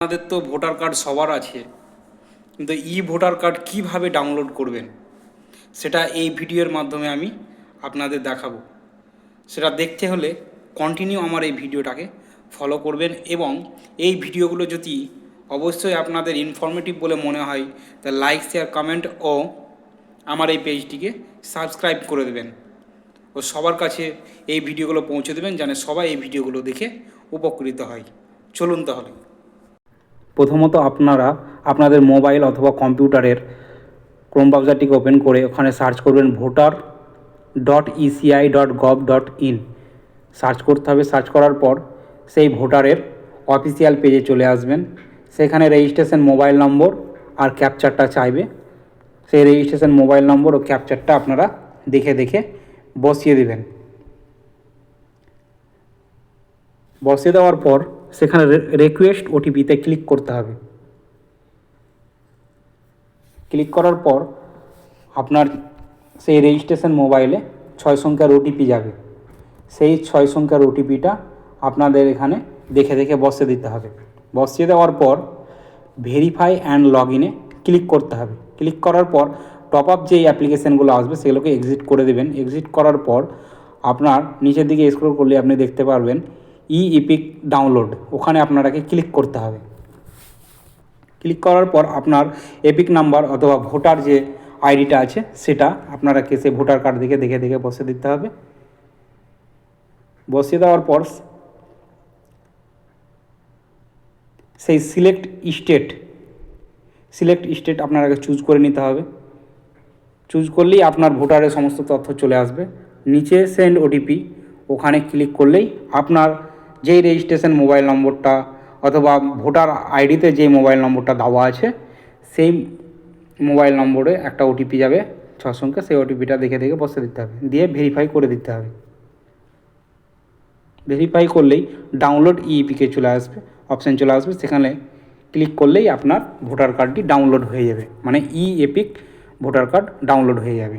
আমাদের তো voter card সবার আছে, কিন্তু ভোটার কার্ড কীভাবে ডাউনলোড করবেন সেটা এই ভিডিওর মাধ্যমে আমি আপনাদের দেখাবো। সেটা দেখতে হলে কন্টিনিউ আমার এই ভিডিওটাকে ফলো করবেন, এবং এই ভিডিওগুলো যদি অবশ্যই আপনাদের ইনফরমেটিভ বলে মনে হয় তা লাইক, শেয়ার, কমেন্ট ও আমার এই পেজটিকে সাবস্ক্রাইব করে দেবেন ও সবার কাছে এই ভিডিওগুলো পৌঁছে দেবেন, যেন সবাই এই ভিডিওগুলো দেখে উপকৃত হয়। চলুন তাহলে। প্রথমত আপনারা আপনাদের মোবাইল অথবা কম্পিউটারের ক্রোম ব্রাউজারটিকে ওপেন করে ওখানে সার্চ করবেন voter.eci.gov.in। সার্চ করতে হবে। সার্চ করার পর সেই ভোটারের অফিসিয়াল পেজে চলে আসবেন। সেখানে রেজিস্ট্রেশন মোবাইল নম্বর আর ক্যাপচারটা চাইবে। সেই রেজিস্ট্রেশন মোবাইল নম্বর ও ক্যাপচারটা আপনারা দেখে দেখে বসিয়ে দেবেন। বসিয়ে দেওয়ার পর সেখানে রিকোয়েস্ট ওটিপিতে ক্লিক করতে হবে। ক্লিক করার পর আপনার সেই রেজিস্ট্রেশন মোবাইলে 6 সংখ্যার ওটিপি যাবে। সেই 6 সংখ্যার ওটিপিটা আপনাদের এখানে দেখে দেখে বসিয়ে দিতে হবে। বসিয়ে দেওয়ার পর ভেরিফাই অ্যান্ড লগ ইনে ক্লিক করতে হবে। ক্লিক করার পর টপ আপ যেই অ্যাপ্লিকেশানগুলো আসবে সেগুলোকে এক্সিট করে দেবেন। এক্সিট করার পর আপনার নিচের দিকে স্ক্রল করলে আপনি দেখতে পারবেন এপিক ডাউনলোড, ওখানে আপনাকে ক্লিক করতে হবে। ক্লিক করার পর আপনার এপিক নাম্বার অথবা ভোটার যে আইডিটা আছে সেটা আপনাকে সে ভোটার কার্ড দেখে দেখে দেখে বসিয়ে দিতে হবে। বসিয়ে দেওয়ার পর সেই সিলেক্ট স্টেট আপনাকে চুজ করে নিতে হবে। চুজ করলেই আপনার ভোটারের সমস্ত তথ্য চলে আসবে। নিচে সেন্ড ওটিপি, ওখানে ক্লিক করলেই আপনার যেই রেজিস্ট্রেশন মোবাইল নম্বরটা অথবা ভোটার আইডিতে যেই মোবাইল নম্বরটা দেওয়া আছে সেই মোবাইল নম্বরে একটা ওটিপি যাবে 6 সংখ্যা। সেই ওটিপিটা দেখে দেখে বসিয়ে দিতে হবে, দিয়ে ভেরিফাই করে দিতে হবে। ভেরিফাই করলেই ডাউনলোড ইপিকে চলে আসবে, অপশান চলে আসবে। সেখানে ক্লিক করলেই আপনার ভোটার কার্ডটি ডাউনলোড হয়ে যাবে, মানে এপিক ভোটার কার্ড ডাউনলোড হয়ে যাবে।